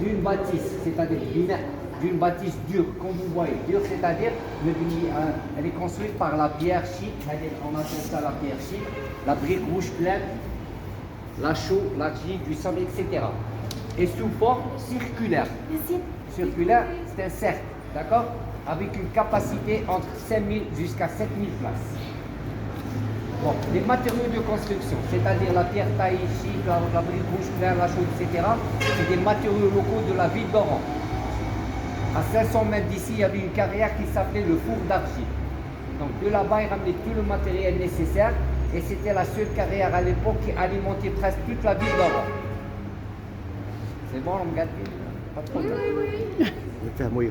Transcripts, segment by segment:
d'une bâtisse, c'est-à-dire d'une bâtisse dure, comme vous voyez, dure, c'est-à-dire elle est construite par la pierre chic, on appelle ça la pierre chic, la brique rouge pleine, la chaux, l'argile, du sable, etc. Et sous forme circulaire. Circulaire, c'est un cercle, d'accord? Avec une capacité entre 5000 jusqu'à 7000 places. Bon, les matériaux de construction, c'est-à-dire la pierre taillée chic, la brique rouge pleine, la chaux, etc., c'est des matériaux locaux de la ville d'Oran. À 500 mètres d'ici, il y avait une carrière qui s'appelait le four d'argile. Donc de là-bas, ils ramenaient tout le matériel nécessaire et c'était la seule carrière à l'époque qui alimentait presque toute la ville d'Oran. C'est bon, on me gâte? Pas de problème. Oui.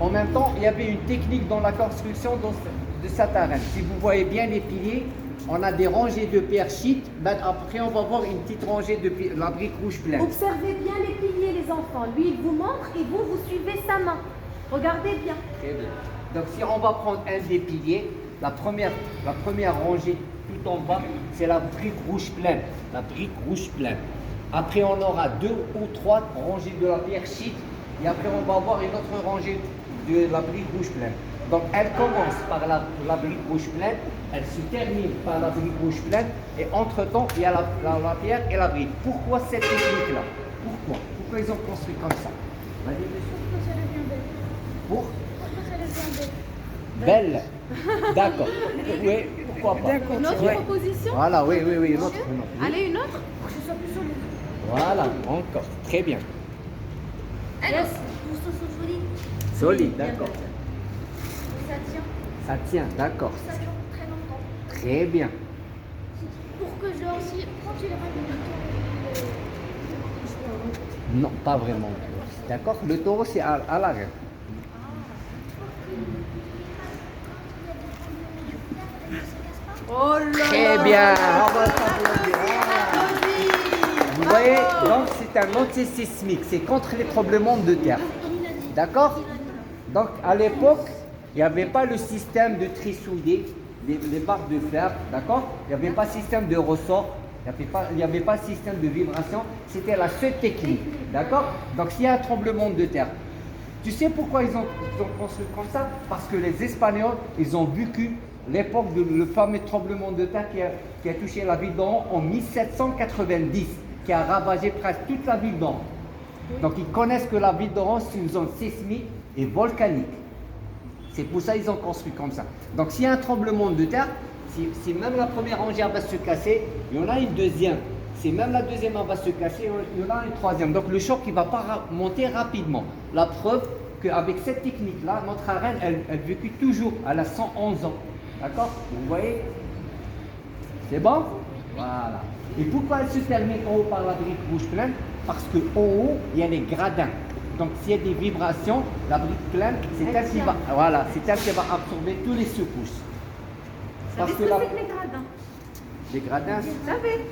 En même temps, il y avait une technique dans la construction de cette arène. Si vous voyez bien les piliers, on a des rangées de pierres chites. Ben, après, on va voir une petite rangée de la brique rouge pleine. Observez bien les piliers, les enfants. Lui, il vous montre et vous suivez sa main. Regardez bien. Très bien. Donc, si on va prendre un des piliers, la première rangée tout en bas, c'est la brique rouge pleine. La brique rouge pleine. Après, on aura 2 ou 3 rangées de la pierre chite. Et après, on va avoir une autre rangée de la brique rouge pleine. Donc, elle commence par la brique rouge pleine, elle se termine par la brique rouge pleine, et entre-temps, il y a la pierre et la brique. Pourquoi cette technique-là? Pourquoi ils ont construit comme ça? Vas-y, monsieur. Pour? Belle. D'accord. Oui, pourquoi pas? Une autre proposition? Voilà, oui, une autre. Allez, une autre? Voilà, encore. Très bien. Yes. Solide, d'accord. Ça tient. Ça tient, d'accord. Ça dure très longtemps. Très bien. Pour que je aussi, quand tu les règles Non, pas vraiment. D'accord? Le taureau, c'est à l'arrière. Oh là Très bien. On va s'applaudir. Vous voyez, donc c'est un antisismique, c'est contre les tremblements de terre. D'accord? Donc à l'époque, il n'y avait pas le système de trissouiller, les barres de fer, d'accord? Il n'y avait pas de système de ressort, il n'y avait pas de système de vibration, c'était la seule technique. D'accord? Donc s'il y a un tremblement de terre, tu sais pourquoi ils ont construit comme ça? Parce que les Espagnols, ils ont vécu l'époque le fameux tremblement de terre qui a touché la ville d'Oran en 1790, qui a ravagé presque toute la ville d'Oran. Donc ils connaissent que la ville d'Oran, c'est une zone sismique et volcanique. C'est pour ça qu'ils ont construit comme ça. Donc s'il y a un tremblement de terre, si même la première rangée va se casser, il y en a une deuxième. Si même la deuxième va se casser, il y en a une troisième. Donc le choc ne va pas monter rapidement. La preuve qu'avec cette technique-là, notre arène, elle vécut toujours. Elle a 111 ans. D'accord? Vous voyez? C'est bon? Voilà. Et pourquoi elle se termine en haut par la brique rouge pleine? Parce qu'en haut, il y a les gradins. Donc s'il y a des vibrations, la brique pleine, c'est elle qui va, voilà, c'est elle qui va absorber tous les secousses. Vous savez ce que c'est que les gradins? Les gradins, Vous savez?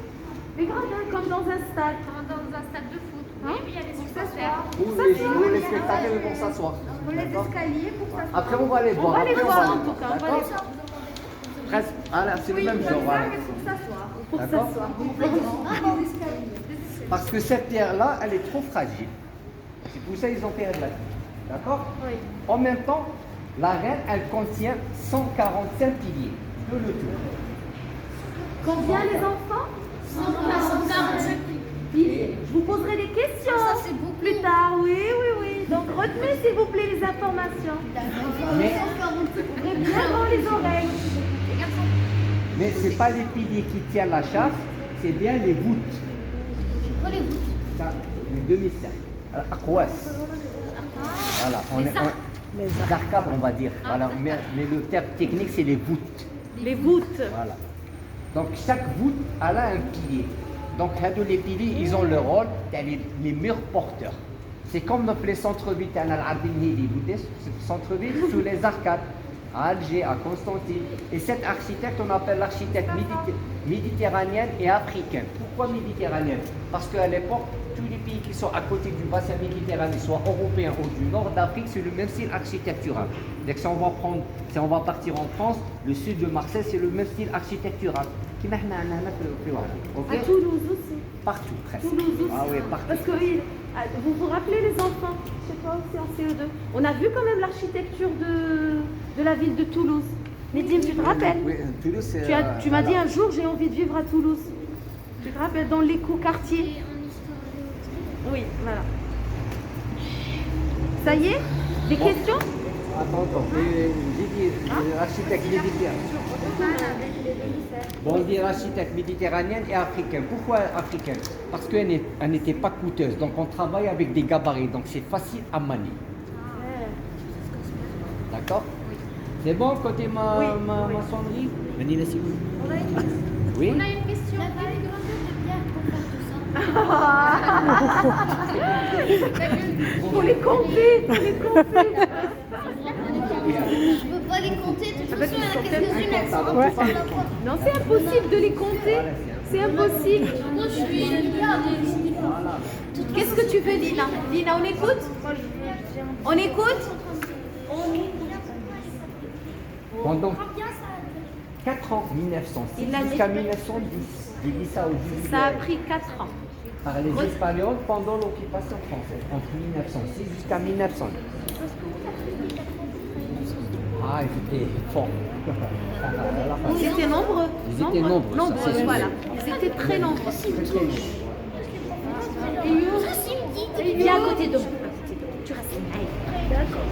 Les gradins, comme dans un stade. dans un stade de foot. Hein? Et puis il y a les Pour supporters. s'asseoir. où les spectateurs vont s'asseoir. Pour les D'accord? escaliers, pour s'asseoir. Après, on va les On voir. va les Après, voir va en tout cas. On va D'accord? les voir. Presque. Voilà, c'est le même genre. Comme ça, Voilà. mais pour s'asseoir. Pour D'accord? s'asseoir. Les escaliers. Parce que cette pierre-là, elle est trop fragile. C'est pour ça qu'ils ont fait la D'accord? Oui. En même temps, l'arène, elle contient 145 piliers de le tour. Combien les enfants? 145 Piliers. Je vous poserai des questions. Ça, c'est beaucoup. Plus tard, oui. Donc retenez s'il vous plaît les informations. Mais, Ouvrez bien grand les oreilles. mais ce n'est pas les piliers qui tiennent la chasse, c'est bien les voûtes. Ça, les demi-cercles. Aquas. Voilà, les arcades, on va dire. Voilà, mais le terme technique, c'est les voûtes. Les voûtes. Voilà. Donc chaque voûte, elle a un pilier. Donc les piliers, ils ont le rôle d'être les murs porteurs. C'est comme dans les centres-villes, centre-ville sous les arcades, à Alger, à Constantine. Et cet architecte, on appelle l'architecte méditerranéen et africain. Pourquoi méditerranéen? Parce qu'à l'époque, tous les pays qui sont à côté du bassin méditerranéen, soit européens ou du nord d'Afrique, c'est le même style architectural. Donc si on va partir en France, le sud de Marseille, c'est le même style architectural. À Toulouse aussi. Partout presque. Toulouse aussi. Ah oui, partout. Parce que oui, Ah, vous vous rappelez les enfants? Je sais pas, aussi en CE2. On a vu quand même l'architecture de la ville de Toulouse. Nedim, tu te rappelles? Oui, Toulouse, c'est, Tu m'as dit un jour j'ai envie de vivre à Toulouse. Tu te rappelles dans l'éco-quartier? Et en histoire géo. Oui, voilà. Ça y est? Des questions? Attends. J'ai dit architecte méditerranéen. Bon, on dit architecte méditerranéenne et africaine. Pourquoi africaine? Parce qu'elle n'était pas coûteuse. Donc on travaille avec des gabarits. Donc c'est facile à manier. D'accord? C'est bon côté maçonnerie? Venez là, s'il vous plaît. Oui? On a une question. La ville de grandeur de pierre pour faire tout ça. Faut les compter, Je peux pas les compter. De toute façon, il y en a quelques-unes, elles sont Ouais. Non, c'est impossible de les compter. C'est impossible. Moi, je suis Qu'est-ce que tu veux, Lina? Lina, on écoute? On écoute? Pendant 4 ans, 1906 Il l'a dit. jusqu'à 1910. J'ai dit ça au début. Ça a pris 4 ans. Par les Espagnols pendant l'occupation française, entre 1906 jusqu'à 1910. Ah, ils étaient forts. Ils étaient nombreux. Ils étaient nombreux, ça, c'est sûr. voilà. Ils étaient très nombreux. Très, très nombreux. Viens à côté de moi. Tu restes là. D'accord.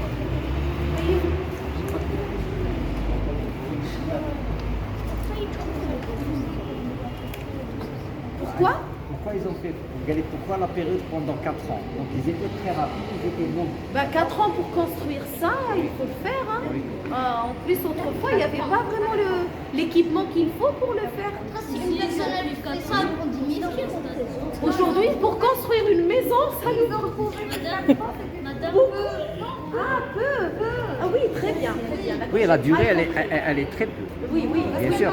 Pourquoi? Pourquoi ils ont fait, regardez, pourquoi la période pendant 4 ans? Donc ils étaient très rapides, ils étaient nombreux. 4 ans pour construire ça, il faut le faire. Hein. Oui. En plus, autrefois, il n'y avait pas vraiment l'équipement qu'il faut pour le faire. Si une personne a lu comme ça, on dit 1000 euros. Aujourd'hui, pour construire une maison, ça nous coûte. Madame, Ah, peu. Ah oui, très bien. D'accord. Oui, la durée, elle est très peu. Oui, Bien sûr.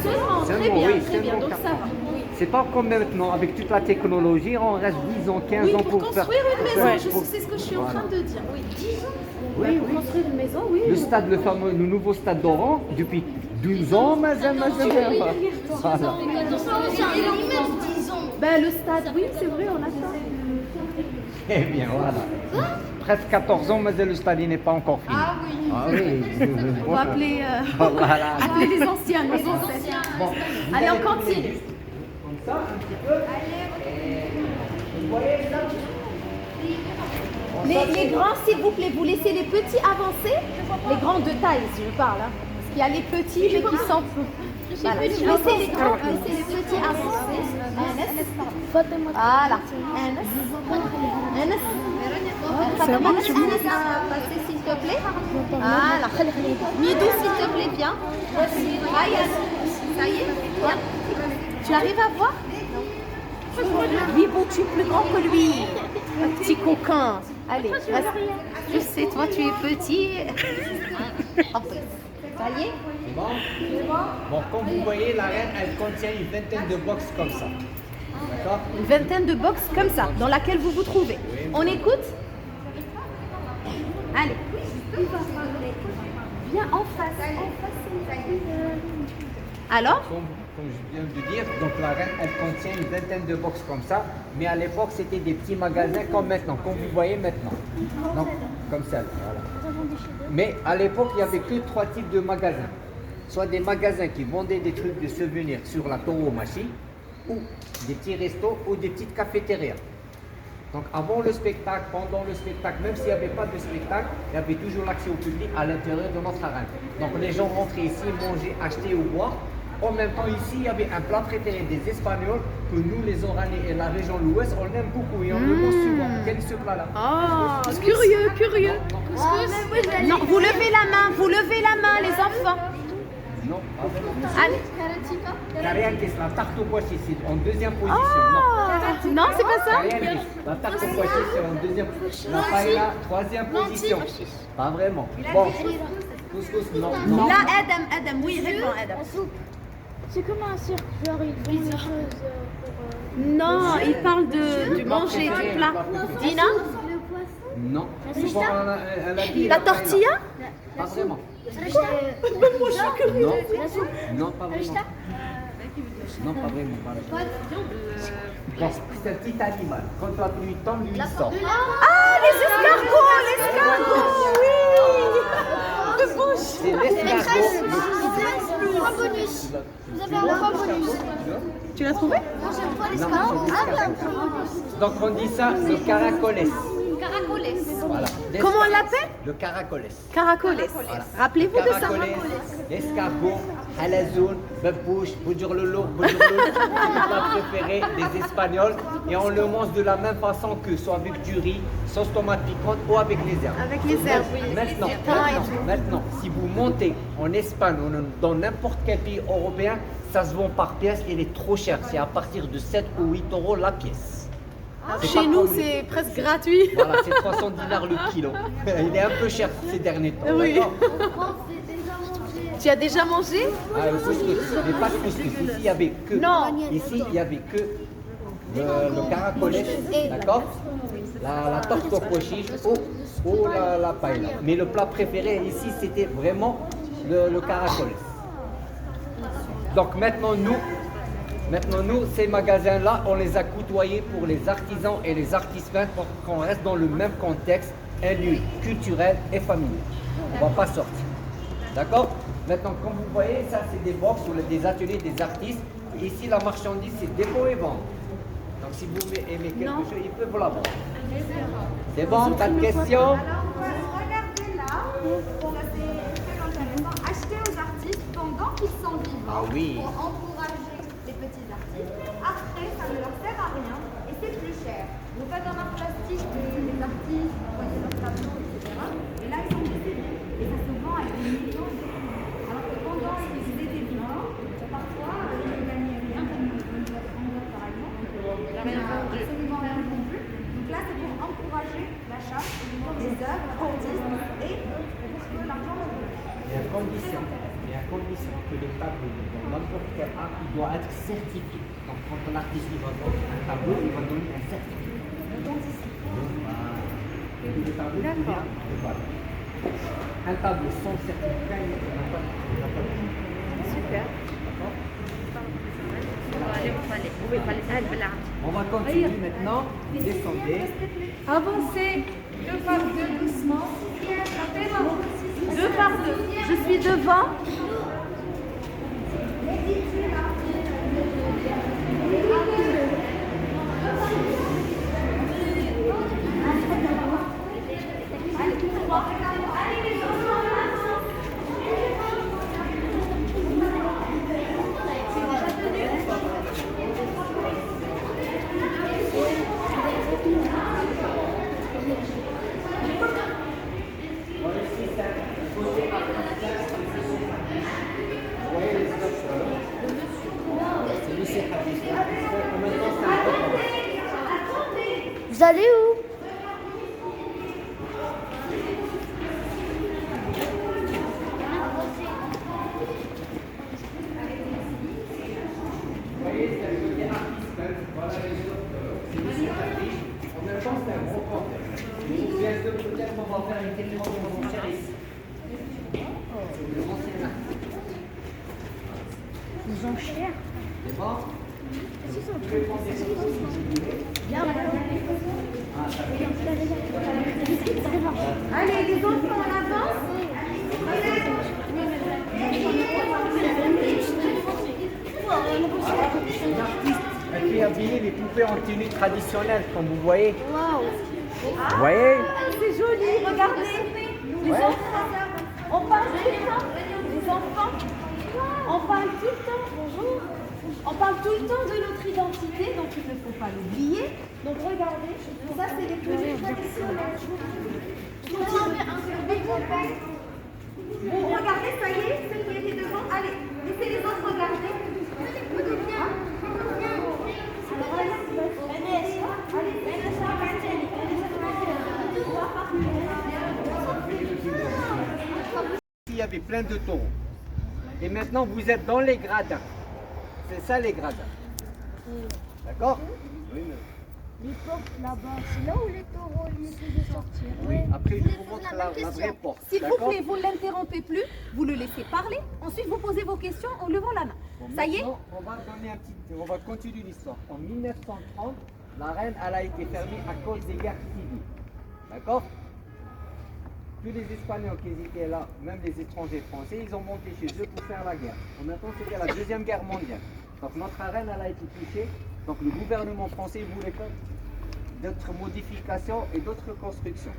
Seulement, très Seulement, bien, oui, très bien. seulement Donc 4 ça ans. va. Oui. C'est pas comme maintenant, avec toute la technologie, on reste 10 ans, 15 Oui, ans pour pour faire. construire une maison, Ouais, je pour- sais ce que je suis en train de dire. Oui, 10 ans. Oui, Pour oui. construire une maison, oui. Le stade, le nouveau stade d'Oran, depuis 12 ans, mais voilà. Le stade, oui, c'est vrai, on a ça. Eh bien, voilà. Presque 14 ans, mais le stade il n'est pas encore fini. Ah oui. Ah oui. On va appeler, Voilà. appeler les anciens, nos ancêtres. Bon, vous Allez, allez on continue. tourner comme ça, un petit peu. Vous voyez ça? Les grands, s'il vous plaît, vous laissez les petits avancer. Les grands de taille, je parle. Hein. Parce qu'il y a les petits, mais qui sont... Voilà. Laissez les grands, laissez les petits avancer. Voilà. C'est bon, tu veux passer, s'il te plaît. Voilà. Midou, s'il te plaît, bien. Ryan, ça y est, bien. Tu arrives à voir? Oui, bon, tu es plus grand que lui. Petit coquin. Allez, reste. Je sais, toi, tu es petit. Hop. Ça y est? C'est bon? Bon, comme vous voyez, la reine, elle contient une vingtaine de box comme ça. D'accord? Une vingtaine de box comme ça, dans laquelle vous vous trouvez. On écoute? Allez. Viens en face. Alors? Comme je viens de dire, donc la reine, elle contient une vingtaine de box comme ça, mais à l'époque, c'était des petits magasins comme maintenant, comme vous voyez maintenant. Donc, comme ça, voilà. Mais à l'époque, il n'y avait que 3 types de magasins. Soit des magasins qui vendaient des trucs de souvenirs sur la tauromachie, ou des petits restos, ou des petites cafétérias. Donc avant le spectacle, pendant le spectacle, même s'il n'y avait pas de spectacle, il y avait toujours l'accès au public à l'intérieur de notre arène. Donc les gens rentraient ici, mangeaient, achetaient ou boire. En même temps, ici, il y avait un plat préféré des Espagnols que nous, les Oranais et la région de l'Ouest, on aime beaucoup et on le mange souvent. Quel est ce plat-là? Oh, curieux. Non, vous levez la main, les enfants. Non, pas vraiment. Allez. Cariaquis, la tarte au pois chiche, c'est en deuxième position. Oh, non, c'est pas ça? Cariaquis, la tarte au pois chiche, c'est en deuxième position. La paella, troisième position. Pas vraiment. Bon, couscous, non. Là, Adam, oui, réponds, Adam. c'est comme un cirque, genre ils font les choses pour... Non, il parle du manger, du plat. Dina? Le poisson. Non. Bon, elle a dit La paella. tortilla? Pas vraiment. Moi je suis curieux. Non, pas vraiment. Non, pas vraiment. Pas vraiment. Donc, c'est un petit animal. Quand la pluie tombe, lui, il sort. Ah, les escargots, oui. De bouche. C'est l'escargot. Un bonus. Vous avez un point bonus. Tu l'as trouvé? Moi j'aime pas les Non, escargots. c'est Ah, l'escargot. un point bonus. Donc, on dit ça, le caracoles. Caracoles. Voilà. Comment on l'appelle? Le caracoles. Caracoles. Voilà. Rappelez-vous de ça. Caracoles, l'escargot, halazoun, babouche, boudjourlolo, boudjourlolo, c'est le plat préféré des Espagnols et on le mange de la même façon que soit avec du riz, sauce tomate piquante ou avec les herbes. Avec les herbes, oui. Maintenant, si vous montez en Espagne ou dans n'importe quel pays européen, ça se vend par pièce et il est trop cher. C'est à partir de 7 ou 8 euros la pièce. C'est Chez pas nous, comme- c'est presque gratuit. Voilà, c'est 300 dinars le kilo. Il est un peu cher ces derniers temps. Oui. D'accord. Tu as déjà mangé? Ah, le couscous, mais pas de couscous. Ici, il n'y avait que. Non. Ici, il n'y avait que le caracoles, d'accord? La torte au pochis ou la paella. Mais le plat préféré ici, c'était vraiment le caracoles. Donc maintenant, nous, ces magasins-là, on les a côtoyés pour les artisans et les artisans pour qu'on reste dans le même contexte, un lieu culturel et familial. On ne va pas sortir. D'accord? Maintenant, comme vous voyez, ça c'est des box ou des ateliers des artistes. Ici, la marchandise, c'est dépôt et vente. Donc si vous aimez quelque chose, ils peuvent la vendre. C'est bon, pas de questions? Regardez là, ça c'est très intéressant. Acheter aux artistes pendant qu'ils sont vivants Ah oui. pour encourager les petits artistes. Après, ça ne leur sert à rien et c'est plus cher. Vous faites un art plastique des artistes, vous voyez leurs tableaux, etc. Et là, ils sont décédés. Et ça se vend à des millions d'euros. Alors que pendant qu'ils étaient vivants, parfois, ils ne gagnaient rien, comme une boîte par exemple. Ils n'ont absolument rien vendu. Donc là, c'est pour encourager l'achat des œuvres artistes et pour que l'argent revienne. Il y a condition que le tableau dans n'importe quel art, il doit être certifié. Donc quand un artiste il va vendre un tableau, il va donner un certificat. Voilà. Et le tableau, voilà. Un tableau sans certificat, il n'a pas de Super. On va continuer maintenant. Descendez. Avancez. Deux par deux, doucement. Deux par deux. Je suis devant. Vous allez où? En même temps, c'est un gros contexte. Donc, bien sûr, peut-être qu'on va faire une question de enchères ici. C'est le ancien artiste. Ils ont cher. C'est bon? Vous pouvez prendre des photos si vous voulez. Ah, ça va. Allez, les enfants en avance. Une artiste, elle fait habiller les poupées en tenue traditionnelle, comme vous voyez. Vous voyez? C'est joli, regardez. Les Ouais. enfants. On parle tout le temps. Les enfants. On parle tout le temps. Bonjour. On parle tout le temps de notre identité, donc il ne faut pas l'oublier. Donc regardez, ça c'est les tenues traditionnelles. Bon, regardez, ça y est, ceux qui étaient devant. Allez, laissez les autres regarder. Il y avait plein de taureaux. Et maintenant, vous êtes dans les gradins. C'est ça les gradins. D'accord? Oui, mais... les portes là-bas, c'est là où les taureaux ils essaient de sortir. Oui, après je vous montre la vraie porte. S'il vous D'accord? plaît, vous ne l'interrompez plus, vous le laissez parler, ensuite vous posez vos questions en levant la main. Bon, Ça y est? maintenant, on va continuer l'histoire. En 1930, la reine elle a été fermée à cause des guerres civiles. D'accord? Tous les Espagnols qui étaient là, même les étrangers français, ils ont monté chez eux pour faire la guerre. En même temps, c'était la Deuxième Guerre mondiale. Donc notre reine elle a été touchée. Donc le gouvernement français voulait faire d'autres modifications et d'autres constructions.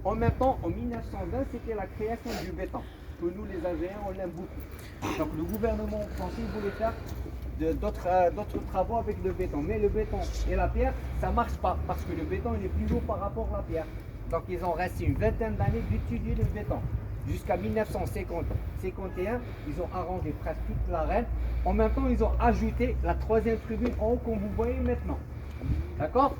En même temps, en 1920, c'était la création du béton, que nous les Algériens, on l'aime beaucoup. Donc le gouvernement français voulait faire d'autres travaux avec le béton. Mais le béton et la pierre, ça ne marche pas, parce que le béton il est plus lourd par rapport à la pierre. Donc ils ont resté une vingtaine d'années d'étudier le béton. Jusqu'à 1951, ils ont arrangé presque toute l'arène. En même temps, ils ont ajouté la troisième tribune en haut, comme vous voyez maintenant. D'accord?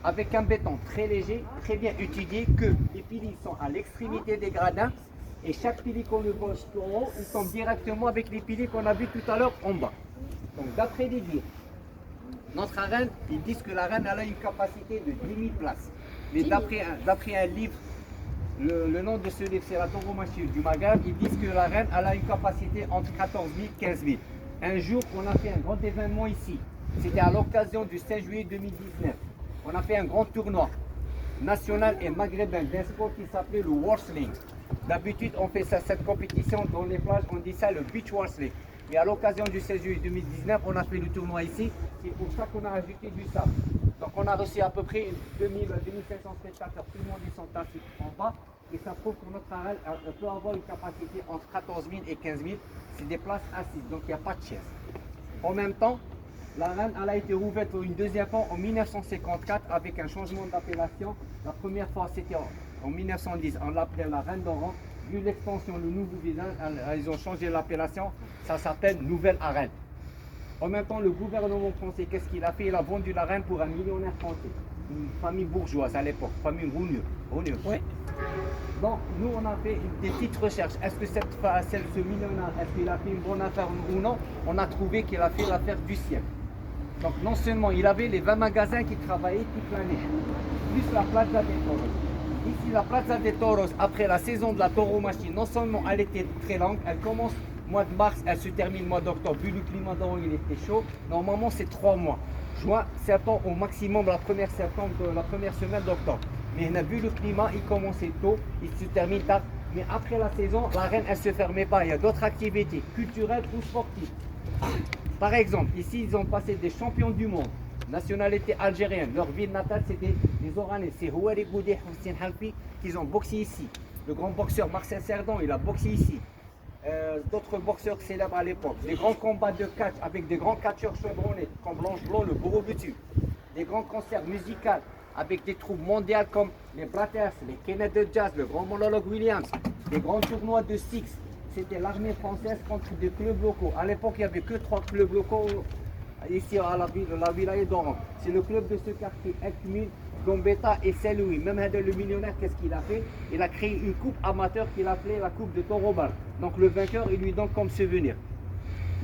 Avec un béton très léger, très bien étudié, que les piliers sont à l'extrémité des gradins. Et chaque pilier qu'on le pose en haut, il tombe directement avec les piliers qu'on a vus tout à l'heure en bas. Donc d'après les dires, notre arène, ils disent que l'arène a une capacité de 10 000 places. Mais d'après un livre, le nom de ce livre, c'est la tauromachie du Maghreb, ils disent que la reine a une capacité entre 14 000 et 15 000. Un jour, on a fait un grand événement ici. C'était à l'occasion du 16 juillet 2019. On a fait un grand tournoi national et maghrébin d'un sport qui s'appelait le wrestling. D'habitude, on fait cette compétition dans les plages, on dit ça le beach wrestling. Et à l'occasion du 16 juillet 2019, on a fait le tournoi ici. C'est pour ça qu'on a ajouté du sable. Donc on a reçu à peu près 2500 spectateurs. Tout le monde est sont assis en bas. Et ça prouve que notre arène peut avoir une capacité entre 14 000 et 15 000. C'est des places assises, donc il n'y a pas de chaise. En même temps, l'arène a été rouverte une deuxième fois en 1954 avec un changement d'appellation. La première fois c'était en 1910, on l'appelait la Reine d'Oran. Vu l'extension, le nouveau visage, ils ont changé l'appellation. Ça s'appelle Nouvelle Arène. En même temps, le gouvernement français, qu'est-ce qu'il a fait? Il a vendu la reine pour un millionnaire français. Une famille bourgeoise à l'époque, famille Rougneux. Oui. Donc, nous, on a fait des petites recherches. Est-ce que ce millionnaire, est-ce qu'il a fait une bonne affaire ou non? On a trouvé qu'il a fait l'affaire du siècle. Donc, non seulement il avait les 20 magasins qui travaillaient toute l'année, plus la Plaza des Toros. Ici, la Plaza des Toros, après la saison de la tauromachie, non seulement elle était très longue, elle commence mois de mars, elle se termine mois d'octobre. Vu le climat d'en haut, il était chaud. Normalement, c'est 3 mois. Juin, septembre, au maximum la première semaine d'octobre. Mais on a vu le climat, il commençait tôt, il se termine tard. Mais après la saison, la reine, elle ne se fermait pas. Il y a d'autres activités culturelles ou sportives. Par exemple, ici, ils ont passé des champions du monde, nationalité algérienne. Leur ville natale, c'était les Oranais. C'est Houari Boudeh Hussein Halfi qui ont boxé ici. Le grand boxeur Marcel Cerdan, il a boxé ici. D'autres boxeurs célèbres à l'époque. Des grands combats de catch avec des grands catcheurs chevronnés comme Blanche Blanc, le Bourreau Butu. Des grands concerts musicaux avec des troupes mondiales comme les Blatters, les Kenneth de Jazz, le Grand Monologue Williams. Des grands tournois de Six. C'était l'armée française contre des clubs locaux. À l'époque, il n'y avait que 3 clubs locaux ici à la wilaya d'Oran. C'est le club de ce quartier, Ekmil, Gambetta et Saint-Louis. Même le millionnaire, qu'est-ce qu'il a fait? Il a créé une coupe amateur qu'il a appelée la coupe de Torobal. Donc le vainqueur, il lui donne comme souvenir.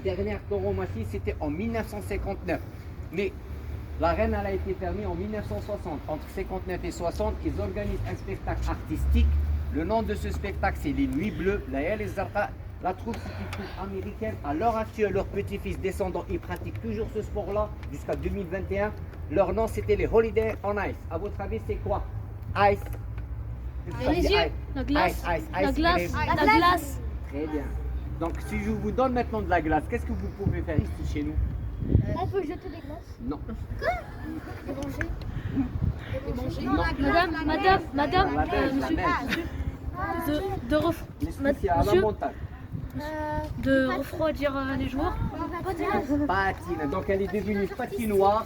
Dernière tauromachie, c'était en 1959. Mais la reine, elle a été fermée en 1960. Entre 59 et 60, ils organisent un spectacle artistique. Le nom de ce spectacle, c'est les Nuits Bleues. La troupe, c'est une troupe américaine. À l'heure actuelle, leurs petits-fils descendants, ils pratiquent toujours ce sport-là jusqu'à 2021. Leur nom, c'était les Holiday on Ice. À votre avis, c'est quoi? Ice. Les yeux, la glace, la glace, la glace. Très bien. Donc, si je vous donne maintenant de la glace, qu'est-ce que vous pouvez faire ici chez nous? On peut jeter des glaces? Non. Madame, monsieur, C'est à la monsieur, montagne. de refroidir les joueurs. Patine. Donc elle est devenue patinoire.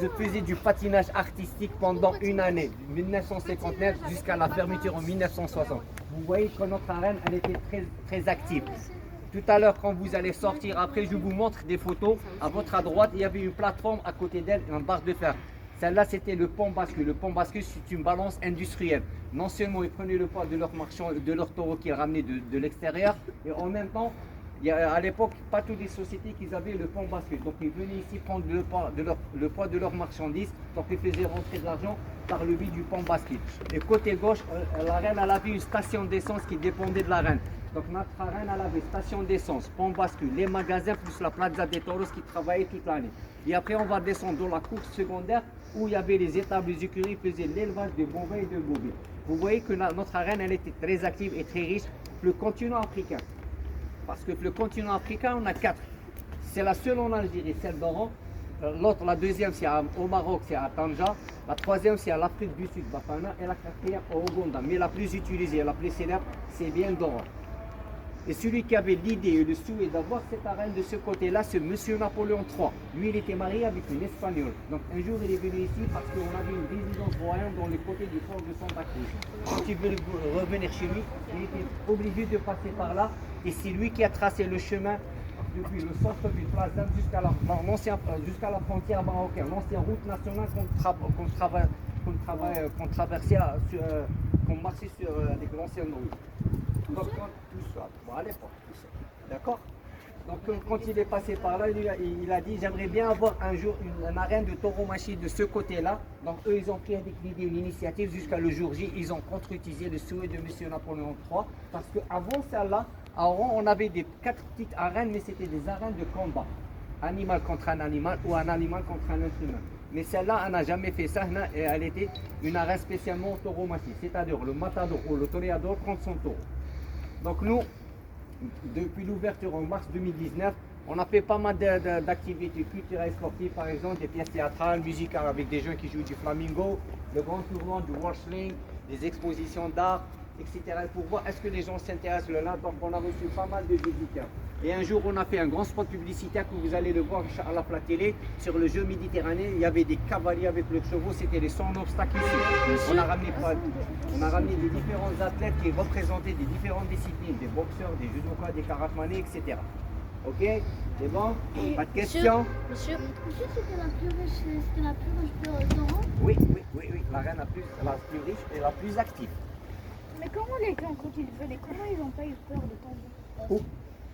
Ils faisaient du patinage artistique pendant une année, de 1959 jusqu'à la fermeture en 1960. Vous voyez que notre arène, elle était très, très active. Tout à l'heure, quand vous allez sortir, après je vous montre des photos. À votre droite, il y avait une plateforme à côté d'elle, une barre de fer. Celle-là, c'était le pont bascule. Le pont bascule, c'est une balance industrielle. Non seulement ils prenaient le poids de leurs marchands, de leurs taureaux qu'ils ramenaient de l'extérieur, et en même temps, Il y a, à l'époque, pas toutes les sociétés qui avaient le pont bascule. Donc ils venaient ici prendre le poids de leurs marchandises. Donc ils faisaient rentrer de l'argent par le biais du pont bascule. Et côté gauche, la reine elle avait une station d'essence qui dépendait de la reine. Donc notre reine elle avait station d'essence, pont bascule, les magasins plus la Plaza des Toros qui travaillait toute l'année. Et après on va descendre dans la cour secondaire où il y avait les étables, les écuries qui faisaient l'élevage de bovins et de bovins. Vous voyez que notre reine elle était très active et très riche. Le continent africain. Parce que le continent africain, on a 4. C'est la seule en Algérie, celle d'Oran. L'autre, la deuxième, c'est au Maroc, c'est à Tanja. La troisième, c'est à l'Afrique du Sud, Bafana. Et la quatrième, au Ouganda. Mais la plus utilisée, la plus célèbre, c'est bien d'Oran. Et celui qui avait l'idée et le souhait d'avoir cette arène de ce côté-là, c'est monsieur Napoléon III. Lui, il était marié avec une Espagnole. Donc un jour, il est venu ici parce qu'on avait une résidence royale dans le côté du fort de Santa Cruz. Quand il voulait revenir chez lui, il était obligé de passer par là. Et c'est lui qui a tracé le chemin depuis le centre-ville Place d'Armes jusqu'à la frontière marocaine, l'ancienne route nationale qu'on traversait, qu'on marchait sur l'ancienne route. Donc, tout ça, bon, à l'époque, tout ça. D'accord? Donc, quand il est passé par là, il a dit j'aimerais bien avoir un jour une arène de tauromachie de ce côté-là. Donc, eux, ils ont pris avec l'idée, une initiative jusqu'à le jour J. Ils ont contre-utilisé le souhait de M. Napoléon III. Parce qu'avant celle-là, à Oran, on avait 4 petites arènes, mais c'était des arènes de combat. Animal contre un animal ou un animal contre un être humain. Mais celle-là, elle n'a jamais fait ça et elle était une arène spécialement tauromachie. C'est-à-dire le matador ou le toréador contre son taureau. Donc nous, depuis l'ouverture en mars 2019, on a fait pas mal d'activités culturelles et sportives, par exemple des pièces théâtrales, musicales avec des gens qui jouent du flamingo, le grand tournoi du wrestling, des expositions d'art, etc. Pour voir est-ce que les gens s'intéressent là. Donc on a reçu pas mal de visiteurs. Et un jour on a fait un grand spot publicitaire que vous allez le voir à la télé sur le jeu méditerranéen. Il y avait des cavaliers avec le chevaux, c'était les 100 obstacles ici. On a ramené des différents athlètes qui représentaient des différentes disciplines, des boxeurs, des judokas, des karatémanais, etc. Ok? C'est bon? Pas de questions? Monsieur, c'était la plus riche d'Oran? Oui. La reine la plus riche et la plus active. Mais comment les gens, quand ils venaient, comment ils n'ont pas eu peur de tomber? Où?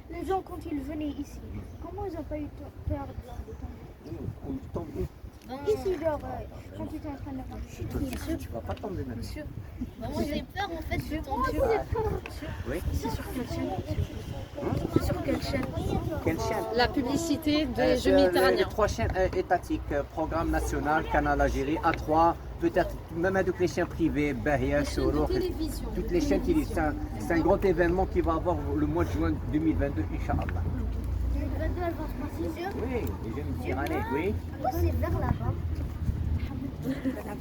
Les gens, quand ils venaient ici, comment ils n'ont pas eu peur de tomber? Ici, genre, quand ils étaient en train de marcher. Tu vas pas tomber maintenant. Monsieur, moi j'ai peur en fait de tomber. Oui. C'est sur quelle chaîne? C'est sur quelle chaîne? Quelle chaîne? La publicité des Jeux Les méditerranéens. 3 chaînes étatiques, programme national, Canal Algérie, A3, peut-être même avec les chaînes privées, Bahia, Sorour, toutes les chaînes qui c'est un grand événement qui va avoir le mois de juin 2022, Inch'Allah. 2022, elle va se passer sur. Oui, les Jeux méditerranéens, oui. Pourquoi c'est vers là-bas?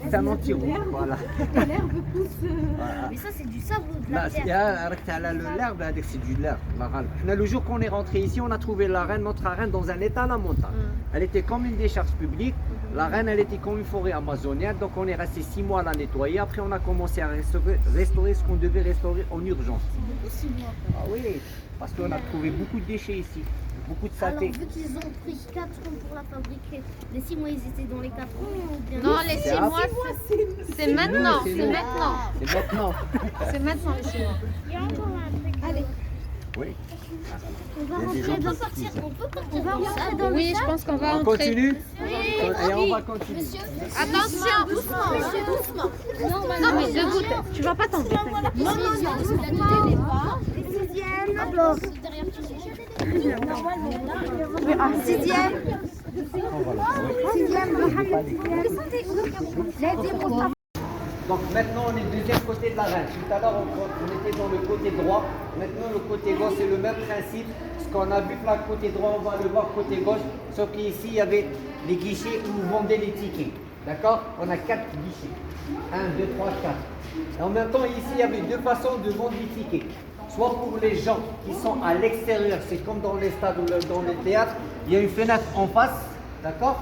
C'est un anti-route, voilà. Mais ça c'est du sable ou de Là, la il y terre? a l'herbe, c'est du lard. Le jour qu'on est rentré ici, on a trouvé notre arène dans un état lamentable. Elle était comme une décharge publique. La reine, elle était comme une forêt amazonienne. Donc on est resté 6 mois à la nettoyer. Après, on a commencé à restaurer ce qu'on devait restaurer en urgence. 6 mois. Ah oui, parce qu'on a trouvé beaucoup de déchets ici. Beaucoup de Alors, saleté. vu qu'ils ont pris 4 ans pour la fabriquer, les 6 mois ils étaient dans les 4 ans ou bien. Non, les 6 C'est mois, c'est maintenant. c'est C'est nous. maintenant. C'est maintenant. C'est maintenant les 6 mois. Il y a encore un truc. Allez, Oui. on va Il y a des rentrer gens dans qui- On peut rentrer dans le Oui, je pense qu'on va On entrer. continue et on va continuer. Attention. Monsieur, doucement. Non mais debout, tu vas pas tomber. t'inquiète. Non, alors, Donc maintenant on est deuxième côté de la reine. Tout à l'heure on était dans le côté droit. Maintenant le côté gauche c'est le même principe. Ce qu'on a vu là côté droit on va le voir côté gauche. Sauf qu'ici il y avait les guichets où vous vendez les tickets. D'accord? On a 4 guichets. 1, 2, 3, 4. Et en même temps ici il y avait 2 façons de vendre les tickets. Soit pour les gens qui sont à l'extérieur, c'est comme dans les stades ou dans les théâtres, il y a une fenêtre en face, d'accord?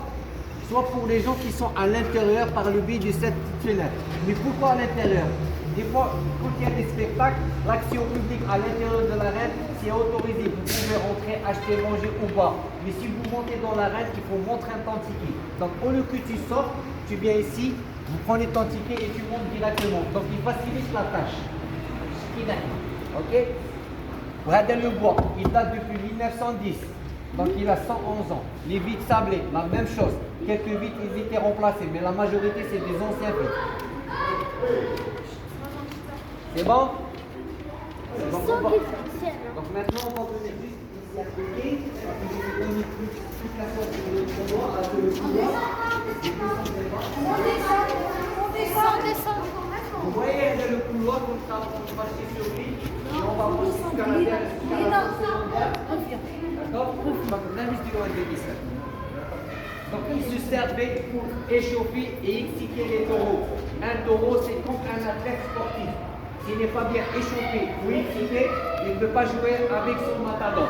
Soit pour les gens qui sont à l'intérieur par le biais de cette petite fenêtre. Mais pourquoi à l'intérieur? Des fois, quand il y a des spectacles, l'action publique à l'intérieur de l'arène, c'est autorisé. Vous pouvez rentrer, acheter, manger ou boire. Mais si vous montez dans l'arène, il faut montrer un ticket. Donc au lieu que tu sors, tu viens ici, vous prenez ton ticket et tu montes directement. Donc il facilite la tâche. Ok? Regardez le bois, il date depuis 1910. Donc il a 111 ans. Les vitres sablées, la même chose. Quelques vitres, ils étaient remplacés, mais la majorité, c'est des anciens vitres. C'est bon? Donc, donc maintenant, on va venir juste ici à côté. Je vais vous donner plus d'explications sur le couloir, avec le couloir. Vous voyez, il y a le couloir, comme ça, on va marcher sur lui. Et on va voir jusqu'à la dernière secondaire. D'accord? Donc, même si on est ici. Donc, il se servait pour échauffer et exciter les taureaux. Un taureau, c'est comme un athlète sportif. S'il n'est pas bien échauffé ou excité, il ne peut pas jouer avec son matador.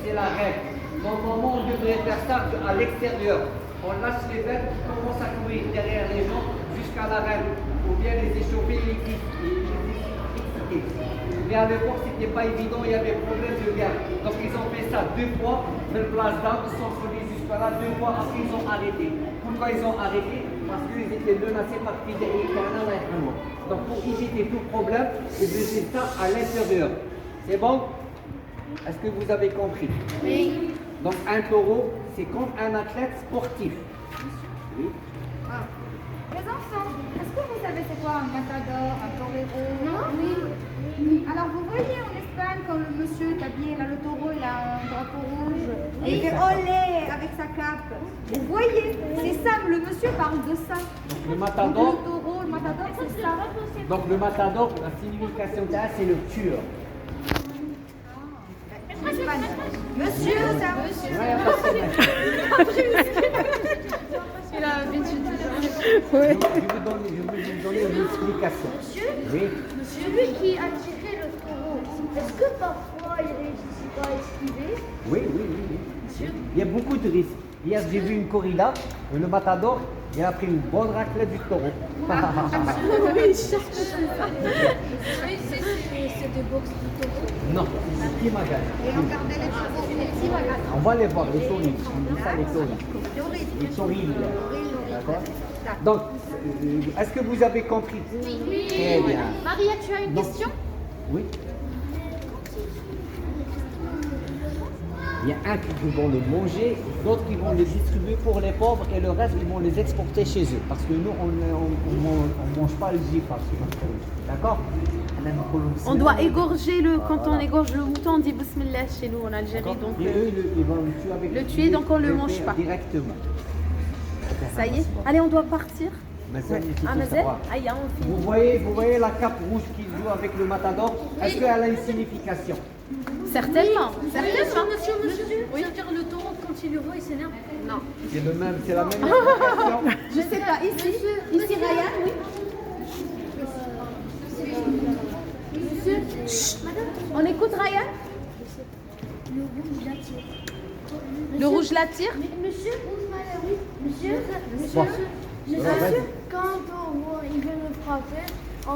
C'est la règle. Normalement, on devrait faire ça à l'extérieur. On lâche les bêtes, on commence à courir derrière les gens jusqu'à l'arène pour bien les échauffer et les exciter. Mais à l'époque, ce n'était pas évident, il y avait problème de guerre. Donc ils ont fait ça 2 fois, de place d'armes, ils sont collés jusqu'à là 2 fois, après ils ont arrêté. Pourquoi ils ont arrêté? Parce qu'ils étaient menacés par Fidel et Canada et Hanoi. Donc pour éviter tout problème, ils faisaient ça à l'intérieur. C'est bon? Est-ce que vous avez compris? Oui. Donc un taureau, c'est comme un athlète sportif. Oui. Les enfants, est-ce que vous savez c'est quoi un matador, un torero? Non? Oui. Alors vous voyez en Espagne quand le monsieur est habillé, là le taureau il a un drapeau rouge et il fait olé avec sa cape. Vous voyez, c'est ça, le monsieur parle de ça. Donc le Donc, matador, le taureau, le matador c'est ça. donc le matador, la signification de ça, c'est le tueur. Monsieur, c'est un monsieur. Ouais, parce que- Il a l'habitude. je vais vous donner une explication. Oui. Celui qui a tiré le taureau, est-ce que parfois il réussit pas à esquiver? Oui. Il y a beaucoup de risques. Hier, j'ai vu une corrida, le matador, il a pris une bonne raclette du taureau. C'est de boxe du taureau. Non, c'est qui magasin. Et on gardait les chevaux, les petits magasins. On va les voir, les taurines. On dit ça, les taurines. Les taurines. D'accord? Donc, est-ce que vous avez compris? Oui. Très bien. Maria, tu as une Donc, question? Oui. Il y a un qui vont le manger, d'autres qui vont le distribuer pour les pauvres et le reste, ils vont les exporter chez eux. Parce que nous, on ne mange pas le gifle. D'accord? On doit égorger quand on égorge le mouton, on dit Bismillah chez nous en Algérie. Donc, Et eux, ils vont le tuer avec le tuer, donc on le mange pas. Directement. ça y est. Allez, on doit partir. Mais ça, il faut Ah, mais savoir. aïe, on finit. Vous voyez la cape rouge qui joue avec le matador? Est-ce qu'elle a une signification? Certainement. Monsieur, oui. Ça veut dire le taureau quand il le voit, il s'énerve. Non. C'est la même explication. Je sais pas, ici Ryan, oui. Monsieur, chut, on écoute Ryan. Le rouge l'attire. Le rouge l'attire. Monsieur, monsieur, Bon. monsieur, quand on voit, il vient nous frapper, on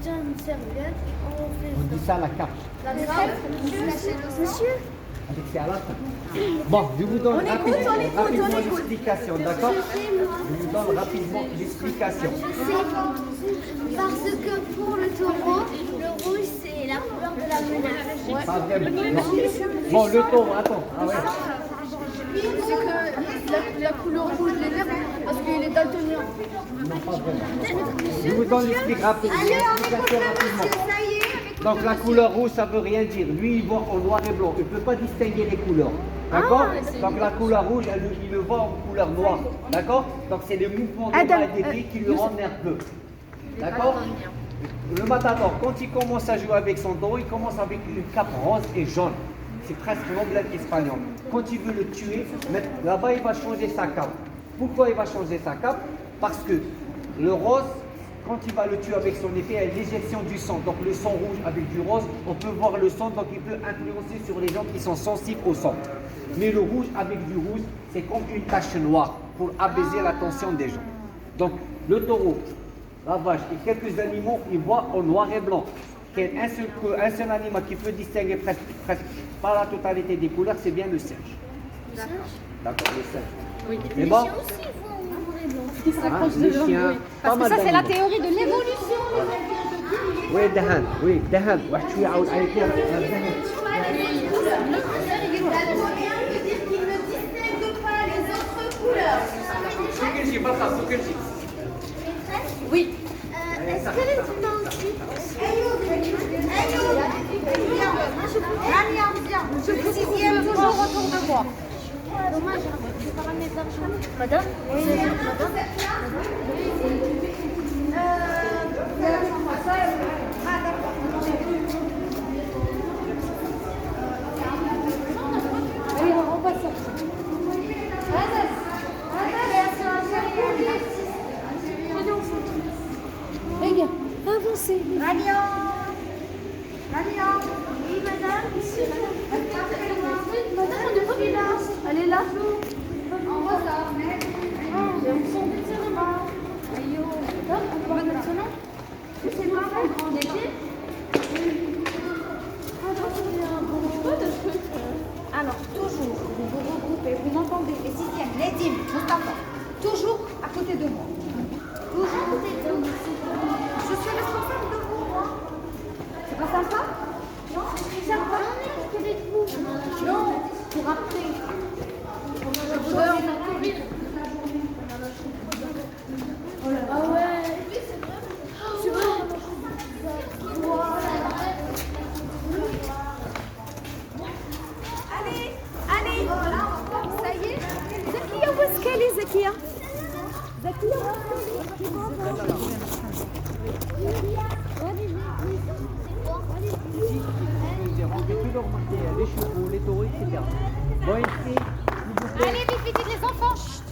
tient une serviette, on fait On dit ça à la cape. la grappe. Monsieur, Avec c'est à la fin. Bon, je vous donne rapidement l'explication, d'accord? Je vous donne rapidement l'explication. c'est parce que pour le taureau, le rouge c'est la couleur de la menace. Pas vraiment. Non. Bon, le taureau, attends. Ah ouais. C'est que la couleur rouge l'énerve parce qu'il est daltonien. Non, pas vraiment. Je vous donne l'explication rapidement. Ça y est, Donc la couleur rouge, ça veut rien dire. Lui, il voit en noir et blanc. Il ne peut pas distinguer les couleurs. D'accord? Donc la couleur rouge, il le voit en couleur noire. D'accord? Donc c'est les mouvements de bras et des pieds qui le rendent nerveux. D'accord? Le matador, quand il commence à jouer avec son taureau, il commence avec une cape rose et jaune. C'est presque l'emblème espagnol. Quand il veut le tuer, là-bas, il va changer sa cape. Pourquoi il va changer sa cape? Parce que le rose, quand il va le tuer avec son épée, il y a l'éjection du sang. Donc le sang rouge avec du rose, on peut voir le sang, donc il peut influencer sur les gens qui sont sensibles au sang. Mais le rouge avec du rouge, c'est comme une tache noire pour apaiser la tension des gens. Donc le taureau, la vache et quelques animaux, ils voient en noir et blanc. Il y a un seul animal qui peut distinguer presque pas la totalité des couleurs, c'est bien le singe. D'accord, le singe. Oui. C'est bon? Il se rapproche de Les l'homme, chiens, oui. pas Parce que mal ça, c'est la d'animaux. théorie de l'évolution. وين دهان؟ واحد شويه عاود عليك الدهان. ça, faut que je dise. Oui. Est-ce que les humains aussi Le sixième, toujours autour de moi. Dommage, j'ai pas ramené d'argent. Madame Allez, on va sortir. Les gars, avancez. Rania. Oui, madame. Madame, on est pas là. Elle est là. On ressort. Alors, toujours, vous vous regroupez, vous m'entendez, les sixièmes, les dîmes, Mustafa, toujours à côté de moi. Toujours à côté de moi. Je suis responsable de vous, moi. C'est pas sympa? Non, c'est sympa. Non, pour après. Je vous donne Ah ouais. Tu vois Allez, voilà, ça y est. Zakia, où est-ce qu'elle est, Zakia? J'ai rempli tout leur matériel, les chevaux, les taureaux, etc. Bon, ici, s'il vous plaît. Allez, vite, vite, les enfants. Chut.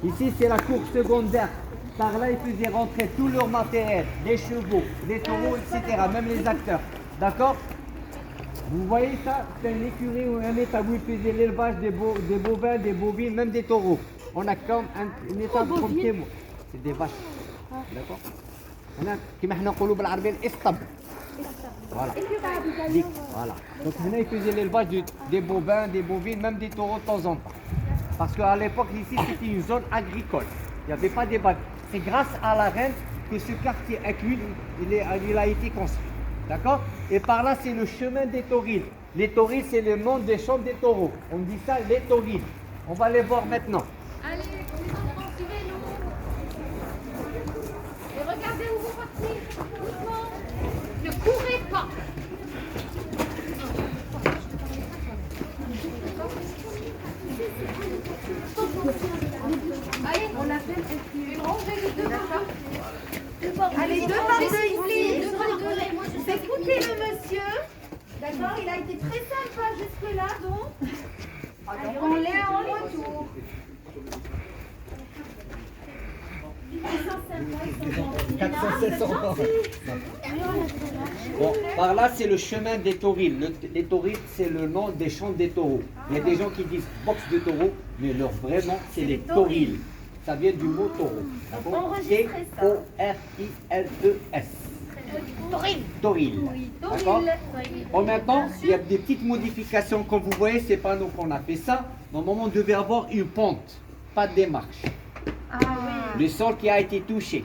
Ici, c'est la cour secondaire. Par là, ils faisaient rentrer tout leur matériel, les chevaux, les taureaux, etc. Même les acteurs. D'accord? Vous voyez ça? C'est une écurie ou un état où ils faisaient l'élevage des bovins, des bovines, même des taureaux. On a comme un état comme témoin. C'est des vaches. D'accord? On a, كما احنا نقولوا بالعربية الإسطبل. Voilà. Voilà. Donc maintenant, ils faisaient l'élevage des bovins, des bovines, même des taureaux de temps en temps. Parce qu'à l'époque, ici, c'était une zone agricole. Il n'y avait pas de bâtiments. C'est grâce à la reine que ce quartier Aquil, il a été construit. D'accord? Et par là, c'est le chemin des tauriles. Les tauriles, c'est le nom des champs des taureaux. On dit ça, les tauriles. On va les voir maintenant. Allez, les enfants, suivez-nous. Et regardez où vous partez. Doucement. Ne courez pas. Allez, on a fait rangez les deux par deux. Allez, deux par deux ici. Écoutez le monsieur. D'accord, il a été très sympa jusque-là, donc. Allez, on l'est en retour. Bon, par là, c'est le chemin des tauriles. Les tauriles, c'est le nom des champs des taureaux. Il y a des gens qui disent box de taureaux, mais leur vrai nom, c'est les tauriles. Ça vient du mot taureau. T-O-R-I-L-E-S. Tauril. D'accord? En même temps, il y a des petites modifications. Comme vous voyez, c'est pas nous qu'on a fait ça. Normalement, on devait avoir une pente, pas de démarche. Le sol qui a été touché.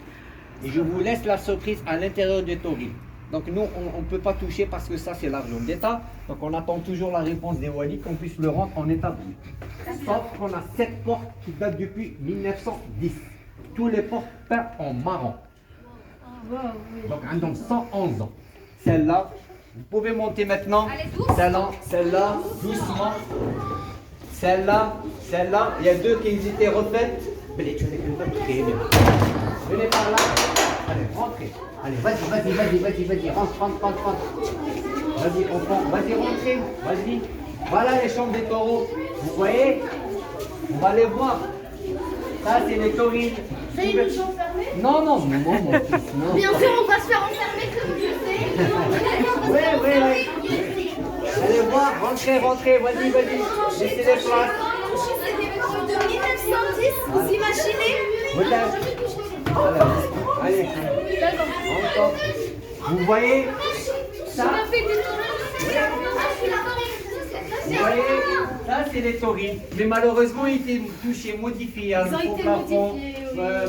Et je vous laisse la surprise à l'intérieur du tauril. Donc nous, on ne peut pas toucher parce que ça, c'est l'argent d'État. Donc on attend toujours la réponse des walis qu'on puisse le rendre en état brut. Sauf qu'on a 7 portes qui datent depuis 1910. Tous les portes peintes en marron. Donc elles ont 111 ans. Celle-là, vous pouvez monter maintenant. Celle-là, doucement. Celle-là, il y a deux qui étaient refaites. Venez par là. Allez, rentrez. Allez, vas-y, rentre. Vas-y, enfant, vas-y, rentrez. Vas-y. Voilà les chambres des taureaux. Vous voyez? On va les voir. Ça, c'est les taurines. C'est une chambre fermée? Non, mon fils, non. Bien sûr, on va se faire enfermer comme je sais. Oui. Allez voir, rentrez, vas-y. Laissez les places. C'est des portes de 1910, vous imaginez? Allez. Encore. Vous voyez ça? Vous voyez, ça c'est les taurines. Mais malheureusement, ils étaient touchés, modifiés. Ils ont été modifiés.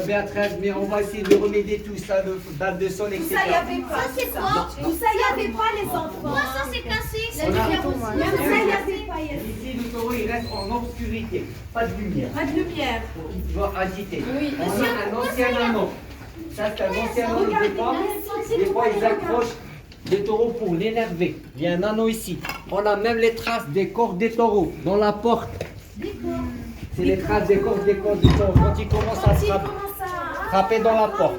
Béatrice, mais on va essayer de remédier tout ça, le dalle de sol, etc. Ça, il n'y avait pas. Ça, c'est quoi? Tout ça, il n'y avait pas, les enfants. Moi, ça c'est cassé. On a- Même ça, il n'y avait pas. Ici, le taureau, il reste en obscurité, pas de lumière. Pas de lumière. Il doit agiter. On a un ancien anneau. Ça, c'est un ancien anneau. Des fois, ils accrochent des taureaux pour l'énerver. Il y a un anneau ici. On a même les traces des corps des taureaux dans la porte. C'est les traces des corps des taureaux. Quand ils commencent à frapper dans la porte.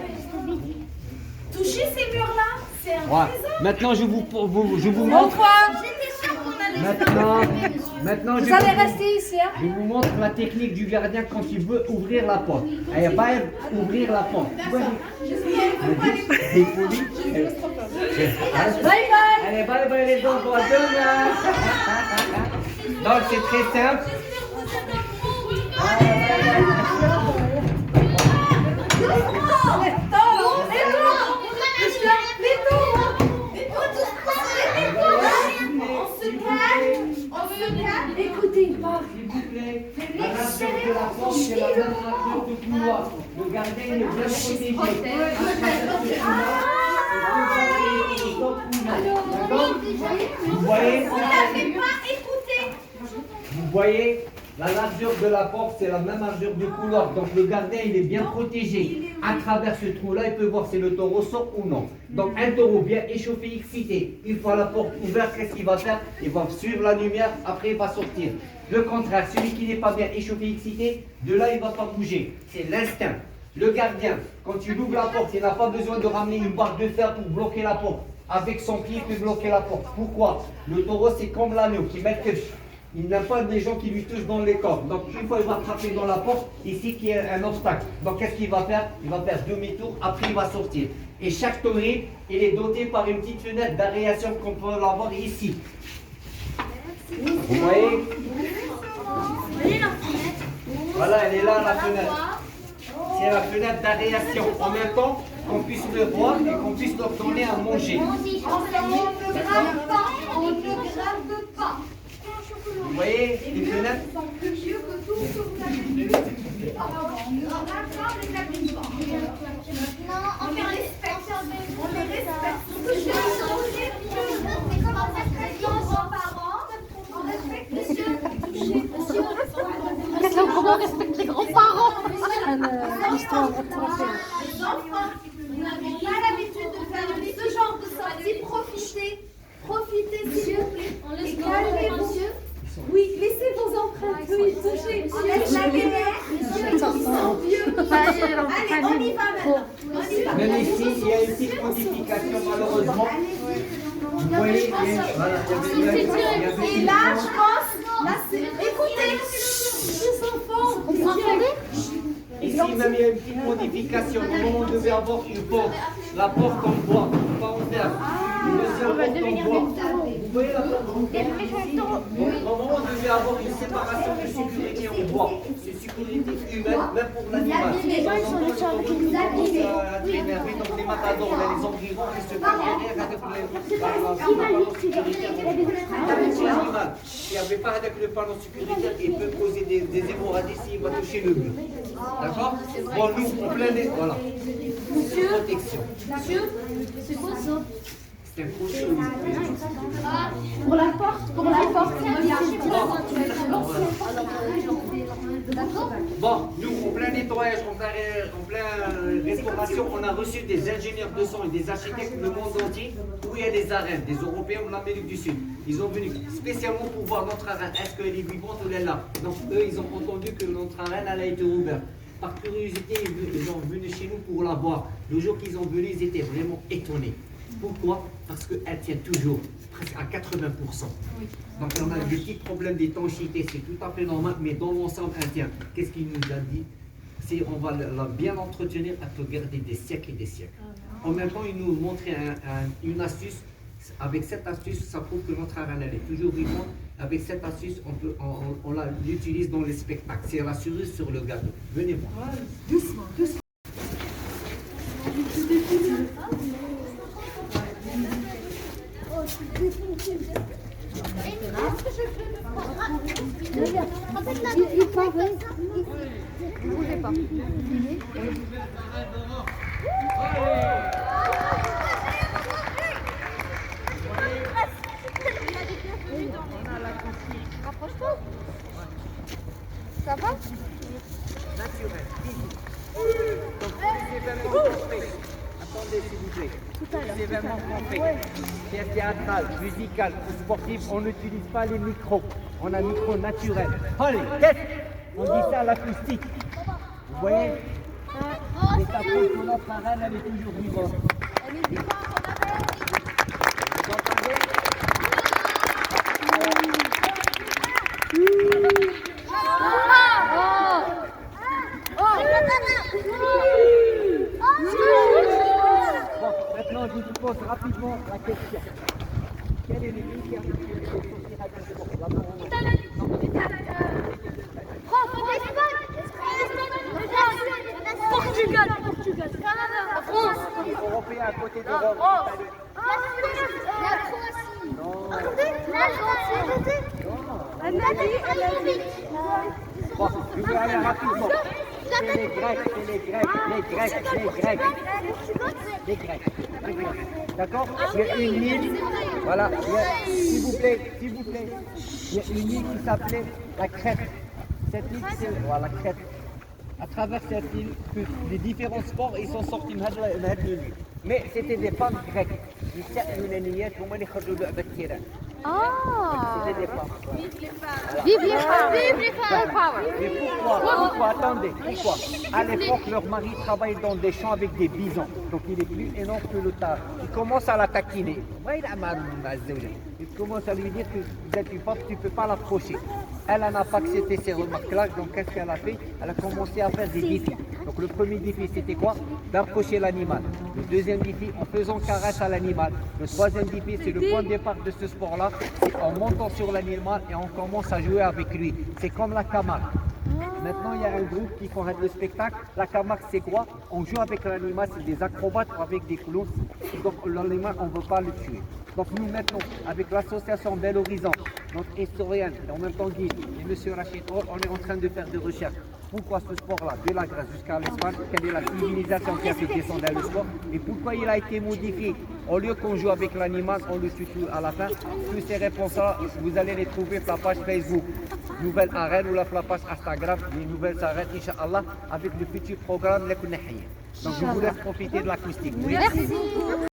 Toucher ces murs-là, c'est un Ouais. Maintenant, je vous montre. Maintenant, Vous allez rester ici, hein? je vous montre la technique du gardien quand il veut ouvrir la porte. Elle va ouvrir la porte. C'est poli. Bye bye. Allez, bye bye les enfants, à demain. Donc c'est très simple. Écoutez, S'il vous plaît, la largeur de la porte, c'est la même largeur de couloir. Le gardien il est bien protégé. Vous voyez, vous voyez, la largeur de la porte, c'est la même largeur du couloir. Donc le gardien, il est bien protégé. À travers ce trou-là, il peut voir si le taureau sort ou non. Donc un taureau bien échauffé, excité, une fois la porte ouverte, qu'est-ce qu'il va faire? Il va suivre la lumière, après il va sortir. Le contraire, celui qui n'est pas bien échauffé, excité, de là, il ne va pas bouger. C'est l'instinct. Le gardien, quand il ouvre la porte, il n'a pas besoin de ramener une barre de fer pour bloquer la porte. Avec son pied, il peut bloquer la porte. Pourquoi? Le taureau, c'est comme l'agneau qui met que... Il n'a pas des gens qui lui touchent dans les corps. Donc une fois il va frapper dans la porte, ici qu'il y a un obstacle. Donc qu'est-ce qu'il va faire? Il va faire demi-tour, après il va sortir. Et chaque taurier, il est doté par une petite fenêtre d'aération qu'on peut l'avoir ici. Vous voyez? Voilà, elle est là la fenêtre. C'est la fenêtre d'aération. En même temps, qu'on puisse le voir et qu'on puisse leur donner à manger. On ne grave pas. Vous voyez les fenêtres? Ils sont plus vieux que tout ce que vous avez vu auparavant. On ne grave pas, on les applique pas. Non, on les respecte. On les respecte. Monsieur, ils sont très vieux. Mais comment ça se fait nos grands-parents? On respecte monsieur. Monsieur, Comment on respecte les grands-parents? les enfants, vous n'avez pas l'habitude de faire ce genre de sortie. Profitez, s'il vous plaît. Et calmez-vous. Oui, laissez vos empreintes. Oui, touchez. On laisse la lumière. Monsieur, ils sont vieux. Allez, on y va maintenant. On y va. Même ici, il y a une petite modification malheureusement. Vous voyez, il y a Et là, je pense, là, c'est... Écoutez, les enfants, Vous entendez? ici même il y a une petite modification. Normalement on devait avoir une porte, la porte en bois, pas en fer. Une deuxième porte en bois. Vous voyez la porte en bois? Normalement on devait avoir une séparation de sécurité en bois. C'est sécurité humaine, même pour l'animal. Les gens ils sont à t'énerver, donc les matadors, les environs, ils se battent derrière avec s'il n'y avait pas avec le panneau sécuritaire, il peut causer des hémorragies s'il va toucher le mur. D'accord? Bon, nous, on plein des... Voilà. Protection. c'est quoi ça? C'est un crochet. Pour la porte, D'accord. Bon, nous, en plein nettoyage, en plein restauration, on a reçu des ingénieurs de son et des architectes du monde entier où il y a des arènes, des Européens ou de l'Amérique du Sud. Ils ont venu spécialement pour voir notre arène. Est-ce qu'elle est vivante ou elle est là? Donc, eux, ils ont entendu que notre arène, elle a été ouverte. Par curiosité, ils sont venus chez nous pour la voir. Le jour qu'ils ont venu, ils étaient vraiment étonnés. Pourquoi? Parce qu'elle tient toujours, presque à 80%. Donc on a des petits problèmes d'étanchéité, c'est tout à fait normal, mais dans l'ensemble, elle tient. Qu'est-ce qu'il nous a dit? C'est on va la bien entretenir, elle peut garder des siècles et des siècles. En même temps, il nous montrait une astuce. Avec cette astuce, ça prouve que notre arène elle est toujours vivante. Avec cette astuce, on l'utilise dans les spectacles. C'est la cerise sur le gâteau. Venez voir. Doucement. Bougez pas. Rapproche-toi. Ça va? Naturel, physique. Donc, tous les événements qu'on fait, attendez s'il vous plaît, tous les événements qu'on fait, pièces théâtrales, musicales ou sportives, on n'utilise pas les micros. On a un micro naturel. Allez, test. On dit ça à l'acoustique. Vous voyez? Et ça prouve que notre arène, elle est toujours vivante. Vous entendez? Bon, maintenant je vous pose rapidement la question. Quel est le pays qui a sorti à du sport? Portugal, Canada, France. Européen à côté de Rome. La Croatie. Non. Bon, je vais aller rapidement. C'est les Grecs, les Grecs. D'accord? Il y a une île, voilà, s'il vous plaît, il y a une île qui s'appelait la Crète. Cette île, c'est voilà, la Crète. À travers cette île, que les différents sports, ils sont sortis de l'île. Mais c'était des femmes grecques. Ah. C'était des femmes. Vive les femmes. Vive les femmes. Mais pourquoi? Attendez, pourquoi? À l'époque, leur mari travaillait dans des champs avec des bisons. Donc il est plus énorme que le tard. Il commence à la taquiner. Il commence à lui dire que vous êtes une femme, tu ne peux pas l'approcher. Elle n'a pas accepté ces remarques-là. Donc qu'est-ce qu'elle a fait? Elle a commencé à faire des défis. Donc le premier défi, c'était quoi? D'approcher l'animal. Le deuxième défi, en faisant caresse à l'animal. Le troisième défi, c'est le point de départ de ce sport-là. C'est en montant sur l'animal et on commence à jouer avec lui. C'est comme la Camargue. Maintenant, il y a un groupe qui font le spectacle. La Camargue, c'est quoi? On joue avec l'animal, c'est des acrobates avec des clowns. Donc l'animal, on ne veut pas le tuer. Donc nous, maintenant, avec l'association Bel Horizon, notre historienne et en même temps guide, et M. Rachid Hall, on est en train de faire des recherches. Pourquoi ce sport-là, de la Grèce jusqu'à l'Espagne, quelle est la civilisation qui a fait descendre le sport et pourquoi il a été modifié? Au lieu qu'on joue avec l'animal, on le tue tout à la fin. Toutes ces réponses-là, vous allez les trouver sur la page Facebook. Nouvelle arène ou la page Instagram, les nouvelles arènes, Inch'Allah, avec le futur programme Les Kounahiya. Donc je vous laisse profiter de l'acoustique. Oui. Merci.